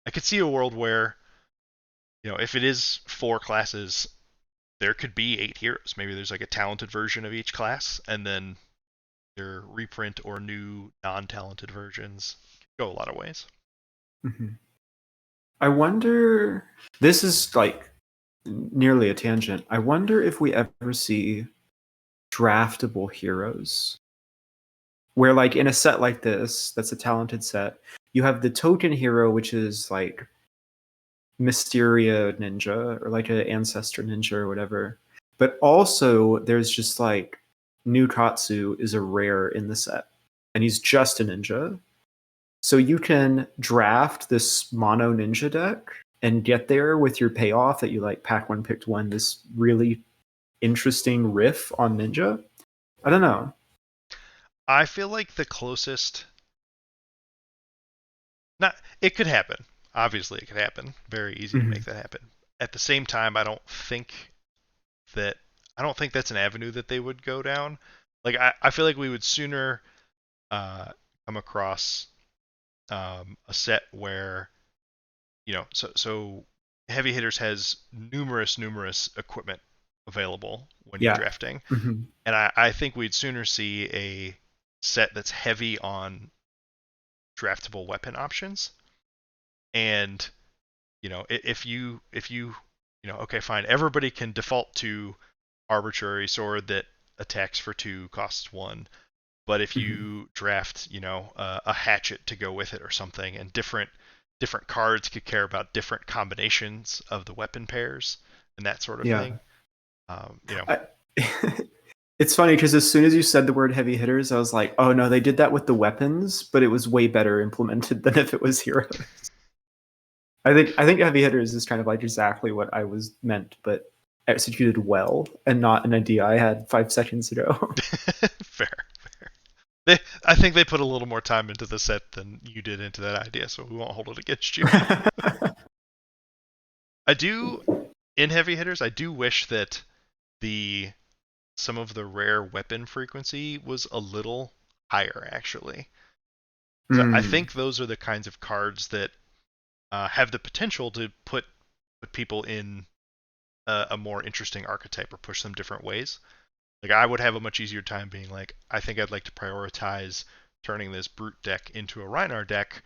I could see a world where, if it is 4 classes, there could be 8 heroes. Maybe there's like a talented version of each class, and then their reprint or new non-talented versions go a lot of ways. Mm-hmm. I wonder. This is like nearly a tangent. I wonder if we ever see draftable heroes, where like in a set like this, that's a talented set, you have the token hero, which is like Mysteria Ninja or like an Ancestor Ninja or whatever. But also, there's just like Nukatsu is a rare in the set, and he's just a ninja. So you can draft this mono ninja deck and get there with your payoff that you like pack one, picked one, this really interesting riff on ninja. I don't know. I feel like the closest, not it could happen. Obviously, it could happen. Very easy to make Mm-hmm. that happen. At the same time, that I don't think that's an avenue that they would go down. Like I feel like we would sooner uh, come across a set where, so heavy hitters has numerous equipment available when you're Yeah. drafting, Mm-hmm. and I think we'd sooner see a set that's heavy on draftable weapon options. And if you okay, fine, everybody can default to arbitrary sword that attacks for 2, costs 1. But if Mm-hmm. you draft, a hatchet to go with it or something, and different cards could care about different combinations of the weapon pairs and that sort of Yeah. thing. I, it's funny because as soon as you said the word heavy hitters, I was like, oh no, they did that with the weapons, but it was way better implemented than if it was heroes. I think heavy hitters is kind of like exactly what I was meant, but executed well and not an idea I had 5 seconds ago. fair, fair. I think they put a little more time into the set than you did into that idea, so we won't hold it against you. I do in heavy hitters. I do wish that the some of the rare weapon frequency was a little higher, actually. So I Mm, think those are the kinds of cards that have the potential to put people in a more interesting archetype or push them different ways. Like I would have a much easier time being like, I think I'd like to prioritize turning this brute deck into a Rhinar deck.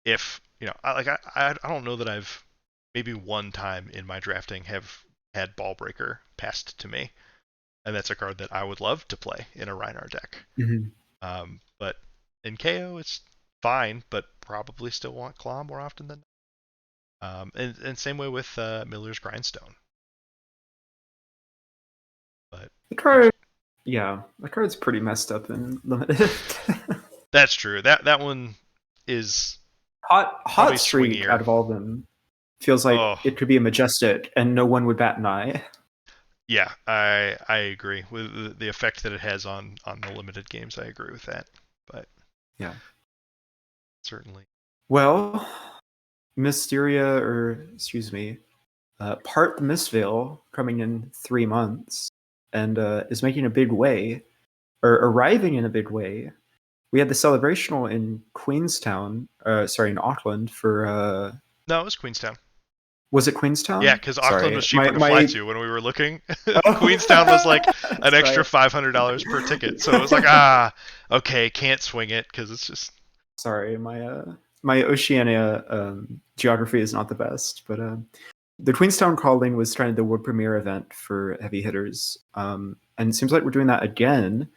If I don't know that I've maybe one time in my drafting have had Ballbreaker passed to me, and that's a card that I would love to play in a Rhinar deck. mhm. But in KO, it's fine, but probably still want Claw more often than not. And same way with Miller's Grindstone. But The you, card, yeah, the card's pretty messed up and limited. that's true. That one is Hot probably streak out swingier. of all of them feels like Oh, it could be a majestic and no one would bat an eye. yeah, I agree with the effect that it has on the limited games. I agree with that, but Yeah. certainly. Well, Mysteria, or excuse me, part the Mistveil coming in 3 months and is making a big way, or arriving in a big way. We had the celebrational in Queenstown, sorry, in Auckland for, No, it was Queenstown. was it Yeah, Queenstown? because Auckland Sorry, was cheaper my, to fly my, to when we were looking. Queenstown was oh, like an that's extra right. $500 per ticket, so it was like, okay, can't swing it because it's just. Sorry, my Oceania geography is not the best, but the Queenstown Calling was kind of the world premiere event for heavy hitters, and it seems like we're doing that again.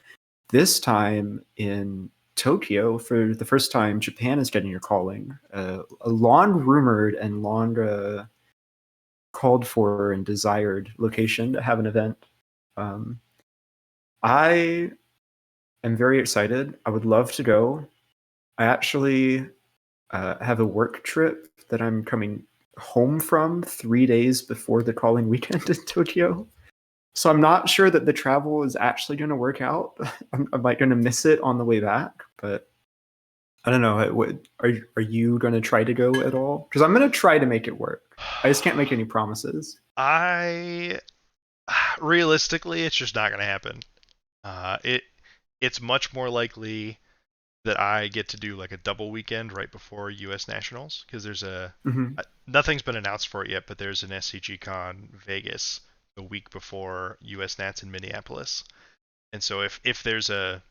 This time in Tokyo for the first time. Japan is getting your calling, a long rumored and long called for and desired location to have an event. Um, I am very excited. I would love to go. I actually have a work trip that I'm coming home from 3 days before the calling weekend in Tokyo. So I'm not sure that the travel is actually going to work out. I'm like going to miss it on the way back, but I don't know. Are you going to try to go at all? Because I'm going to try to make it work. I just can't make any promises. I realistically, it's just not going to happen. It's much more likely that I get to do like a double weekend right before U.S. Nationals because there's Hmm. nothing's been announced for it yet, but there's an SCG Con Vegas the week before U.S. Nats in Minneapolis, and so if there's a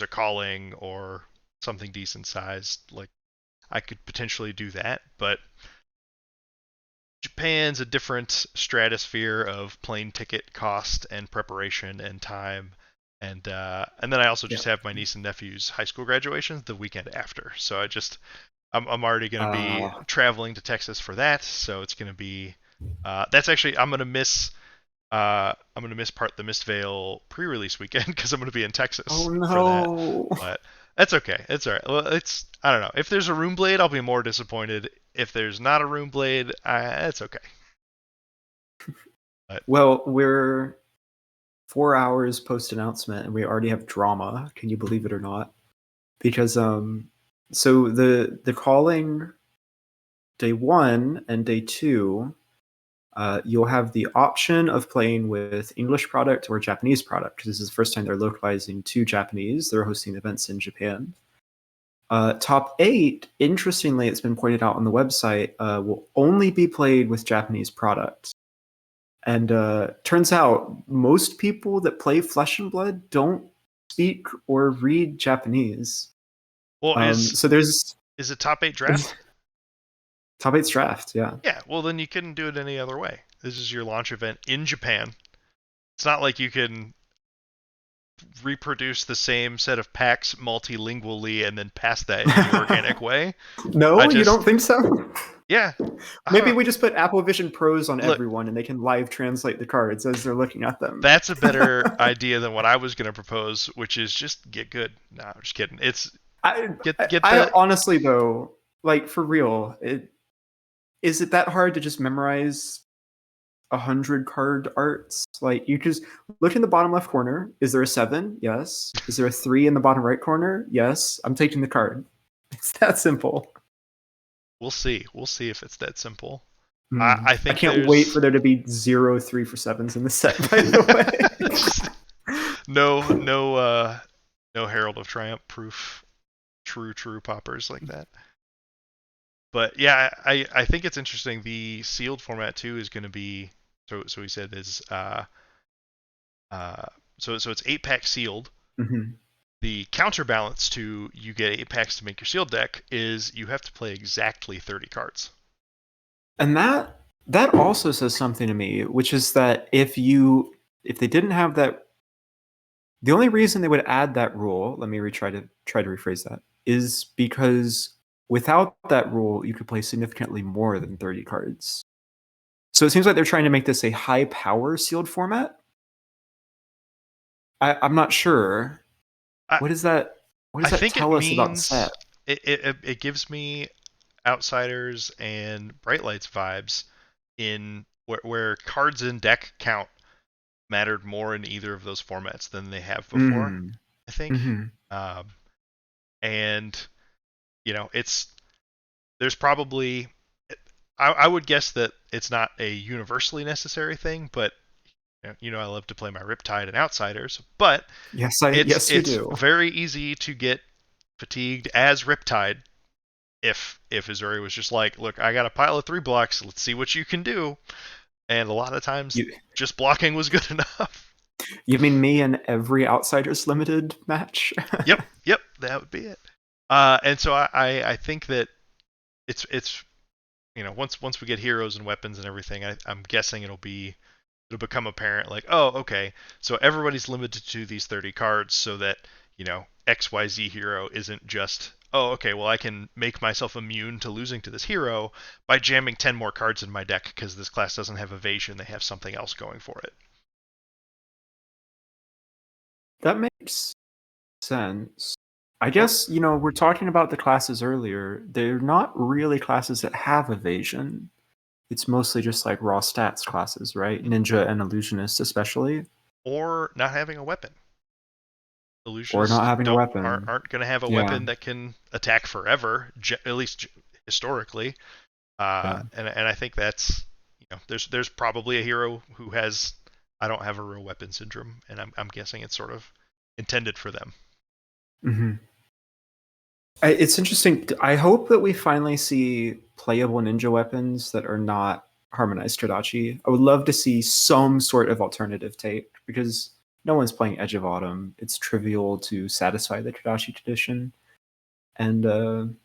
calling or something decent sized, like I could potentially do that, but Japan's a different stratosphere of plane ticket cost and preparation and time. And then I also Yeah. just have my niece and nephew's high school graduations the weekend after. So I'm already going to be Uh, traveling to Texas for that. So it's going to be that's actually I'm gonna miss part the Mistveil pre-release weekend because I'm gonna be in oh Texas for that. no. But that's okay. It's all right. Well, I don't know. If there's a room blade, I'll be more disappointed. If there's not a room blade, it's okay. But Well, we're 4 hours post announcement and we already have drama. Can you believe it or not? Because so the calling day one and day two, you'll have the option of playing with English product or Japanese product. Because this is the first time they're localizing to Japanese. They're hosting events in Japan. Top eight, interestingly, it's been pointed out on the website, will only be played with Japanese product. And turns out most people that play Flesh and Blood don't speak or read Japanese. well, So is it top eight there's draft? top eight's draft, yeah. Yeah. Well, then you couldn't do it any other way. This is your launch event in Japan. It's not like you can reproduce the same set of packs multilingually and then pass that in the organic way. I No, you just don't think so? yeah. Maybe we just put Apple Vision Pros on Look, everyone and they can live translate the cards as they're looking at them. that's a better idea than what I was going to propose, which is just get good. No, I'm just kidding. It's I, get I the honestly though, like for real, is it that hard to just memorize 100 card arts? Like you just look in the bottom left corner. Is there a 7? Yes. Is there a 3 in the bottom right corner? Yes. I'm taking the card. It's that simple. we'll see. We'll see if it's that simple. I I think can't wait there's for there to be 0 3 for 7s in the set. By the just no Herald of Triumph proof true poppers like that. But yeah, I think it's interesting. The sealed format too is going to be so he said is uh so it's 8 pack sealed. way, The counterbalance to you get 8 packs to make your sealed deck is you have to play exactly 30 cards. and that also says something to me, which is that if they didn't have that, the only reason they would add that rule, let me try to rephrase that, is because without that rule, you could play significantly more than 30 cards. So it seems like they're trying to make this a high power sealed format. I'm not sure. I What does that what I does that think it tell us about the means set? it gives me Outsiders and Bright Lights vibes in where cards in deck count mattered more in either of those formats than they have before. Mm. I think, Hmm. um, and it's there's probably I would guess that it's not a universally necessary thing, but I love to play my Riptide and Outsiders, but it's Yes you it's do. very easy to get fatigued as Riptide if Azuri was just like, look, I got a pile of 3 blocks, let's see what you can do, and a lot of times You just blocking was good enough. you mean me in every Outsiders Limited match? Yep, that would be it. And so I think that it's once we get heroes and weapons and everything, I'm guessing it'll become apparent like, oh, okay, so everybody's limited to these 30 cards so that XYZ hero isn't just, oh, okay, well, I can make myself immune to losing to this hero by jamming 10 more cards in my deck because this class doesn't have evasion, they have something else going for it. That makes sense. I Or guess, we're talking about the classes earlier. They're not really classes that have evasion. It's mostly just like raw stats classes, right? Ninja and illusionist especially. or not having a weapon. or not illusionists having a don't weapon. aren't going to have a Yeah, weapon that can attack forever, at least historically. yeah. And I think that's, there's probably a hero who has, I don't have a real weapon syndrome, and I'm guessing it's sort of intended for them. Hmm. It's interesting. I hope that we finally see playable ninja weapons that are not harmonized Tradachi. I would love to see some sort of alternative take because no one's playing Edge of Autumn. It's trivial to satisfy the Tradachi tradition, and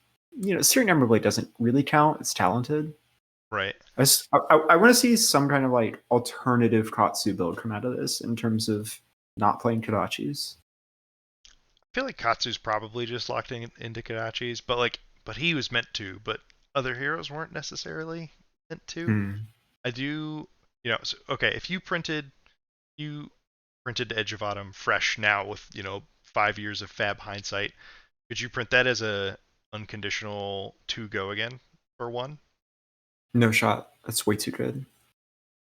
Searing Emerald doesn't really count. It's talented. Right. I want to see some kind of like alternative Katsu build come out of this in terms of not playing Tadachis. I feel like Katsu's probably just locked into Kadachi's, but he was meant to, but other heroes weren't necessarily meant to. Hmm. I do, so, okay, if you printed Edge of Autumn fresh now with, 5 years of fab hindsight, could you print that as a unconditional two go again for one? No shot. That's way too good.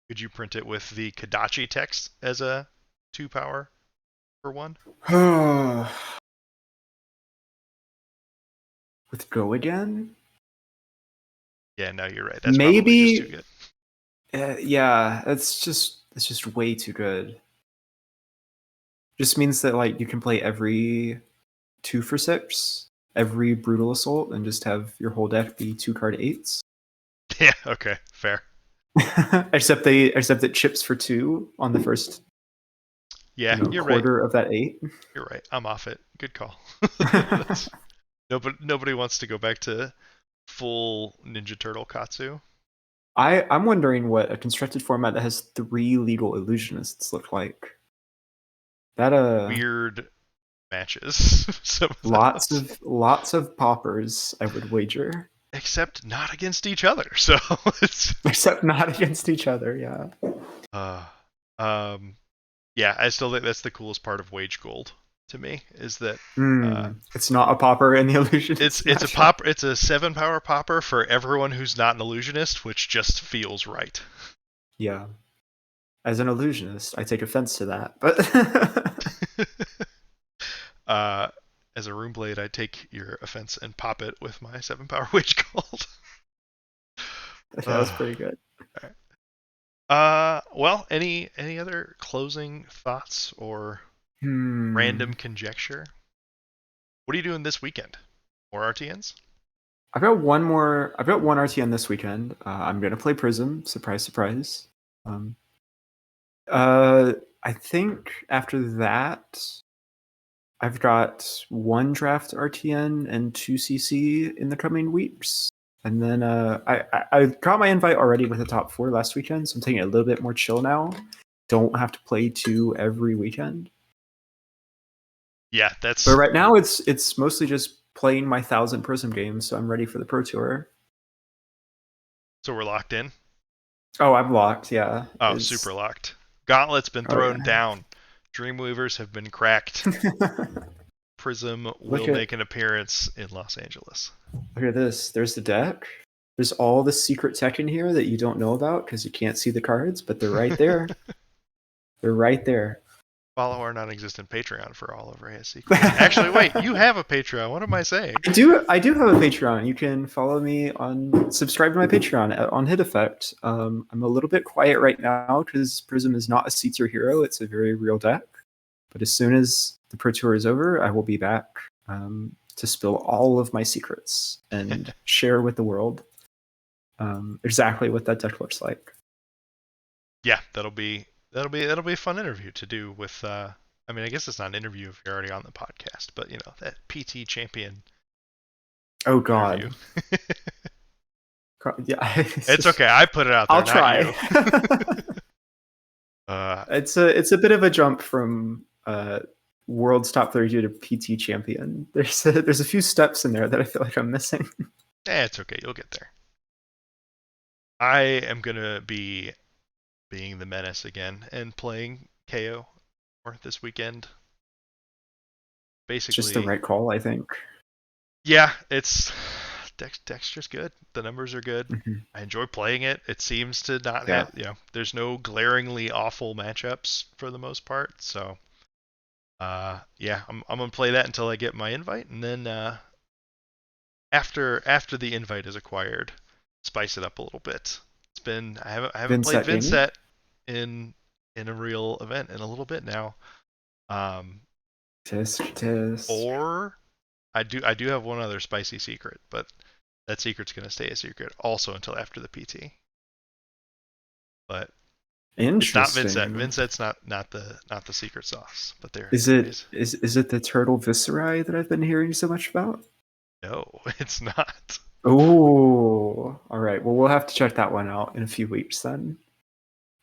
Could you print it with the Kadachi text as a two power for one? With Go Again? Yeah, no, you're right. That's probably just too Maybe. good. Yeah, it's just way too good. Just means that like you can play every 2 for 6, every brutal assault, and just have your whole deck be 2 card eights. Yeah, okay, fair. except it chips for 2 on the first Yeah, you're right. quarter of that 8. You're right. I'm off it. Good call. That's nobody wants to go back to full Ninja Turtle Katsu. I'm wondering what a constructed format that has 3 legal illusionists look like. That Weird matches. Some of those. lots of poppers, I would wager. Except not against each other. So it's Except not against each other, yeah. uh um yeah, I still think that's the coolest part of Wage Gold to me is that It's not a popper in the it's illusionist it's a matchup. pop it's a 7 power popper for everyone who's not an illusionist, which just feels right. Yeah. As an illusionist, I take offense to that, but uh as a room blade, I take your offense and pop it with my 7 power Wage Gold. that was pretty good. Well, any other closing thoughts or Hmm. random conjecture? What are you doing this weekend? More RTNs? I've got one more. I've got one RTN this weekend. I'm gonna play Prism. Surprise, surprise. Um, I think after that, I've got one draft RTN and 2 CC in the coming weeks. And then I got my invite already with the top 4 last weekend, so I'm taking it a little bit more chill now. Don't have to play 2 every weekend. Yeah, But that's right now it's mostly just playing my 1,000 Prism games, so I'm ready for the Pro Tour. so we're locked in. Oh, I'm locked. Yeah, Oh, it's super locked. Gauntlet's been oh thrown yeah. down. Dreamweavers have been cracked. Prism look will at make an appearance in Los Angeles. look at this. There's the deck. There's all the secret tech in here that you don't know about because you can't see the cards, but they're right there. They're right there. Follow our non-existent Patreon for all of Rhea's secrets. Actually, wait, you have a Patreon. What am I saying? I do have a Patreon. You can follow me on subscribe to my Patreon on Hit Effect. I'm a little bit quiet right now because Prism is not a C tier hero. It's a very real deck. But as soon as the Pro Tour is over, I will be back to spill all of my secrets and share with the world exactly what that deck looks like. Yeah, that'll be a fun interview to do with. I mean, I guess it's not an interview if you're already on the podcast, but that PT champion Oh interview. God. Yeah, It's okay. I put it out there, I'll not try. you. uh, it's a bit of a jump from world's top 32 to PT champion. There's a few steps in there that I feel like I'm missing. it's okay. You'll get there. I am gonna be being the menace again and playing KO or this weekend. Just the Basically, right call, I think. yeah, it's Dexter's good. The numbers are good. Mhm. I enjoy playing it. It seems to not Yeah. have, there's no glaringly awful matchups for the most part. So Yeah, I'm gonna play that until I get my invite, and then after the invite is acquired, spice it up a little bit. I haven't played Vincent Gaming? Vincent in a real event in a little bit now. Um, Tisk, tisk. or I do have one other spicy secret, but that secret's gonna stay a secret also until after the PT. But it's not Vincent. Interesting. Vincent's not the secret sauce, but there Is there it is. is it the turtle visceri that I've been hearing so much about? No, it's not. Oh, all right. Well, we'll have to check that one out in a few weeks then. Yeah.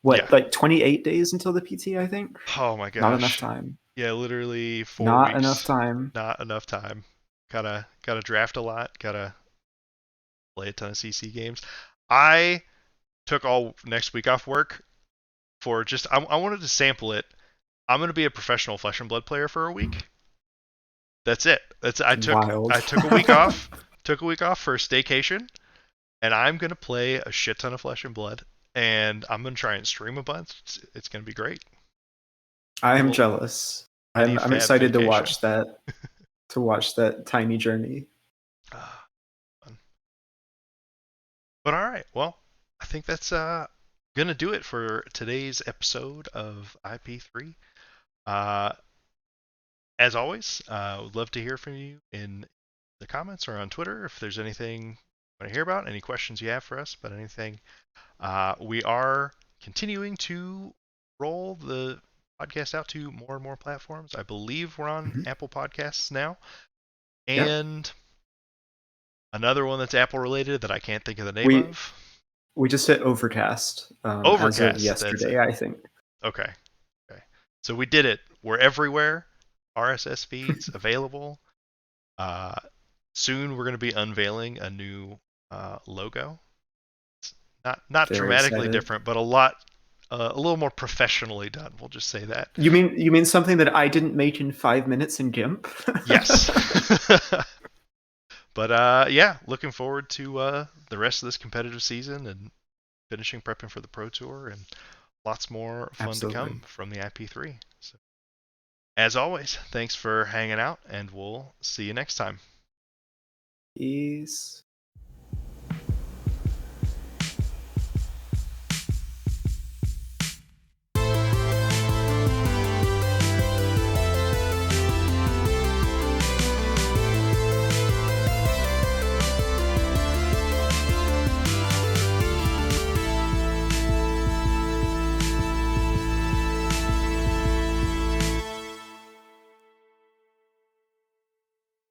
What, like 28 days until the PT, I think? Oh my Not enough gosh. time. Yeah, literally four Not enough weeks. time. Not enough time. Gotta draft a lot. Gotta play a ton of CC games. I took all next week off work for just I wanted to sample it. I'm gonna be a professional Flesh and Blood player for a week. That's it. That's I took Wild. I took a week off. Took a week off for a staycation, and I'm gonna play a shit ton of Flesh and Blood, and I'm gonna try and stream a bunch. It's gonna be great. I am Little jealous. mini I'm fab excited vacation. to watch that tiny journey. Ah, fun. But all right, well, I think that's gonna do it for today's episode of IP3. Uh, as always, would love to hear from you in the comments or on Twitter if there's anything you want to hear about, any questions you have for us about anything. We are continuing to roll the podcast out to more and more platforms. I believe we're on Mhm. Apple Podcasts now, Yep. and another one that's Apple related that I can't think of the name We of. we just hit Overcast as of Overcast. That's yesterday, it. I think. Okay. Okay. So we did it. We're everywhere. RSS feeds available. Uh, soon we're going to be unveiling a new logo. It's not Very dramatically excited. different, but a little more professionally done. We'll just say that. You mean something that I didn't make in 5 minutes in GIMP? Yes. But yeah, looking forward to the rest of this competitive season and finishing prepping for the Pro Tour and lots more fun to Absolutely. come from the IP3. So, as always, thanks for hanging out, and we'll see you next time. Peace.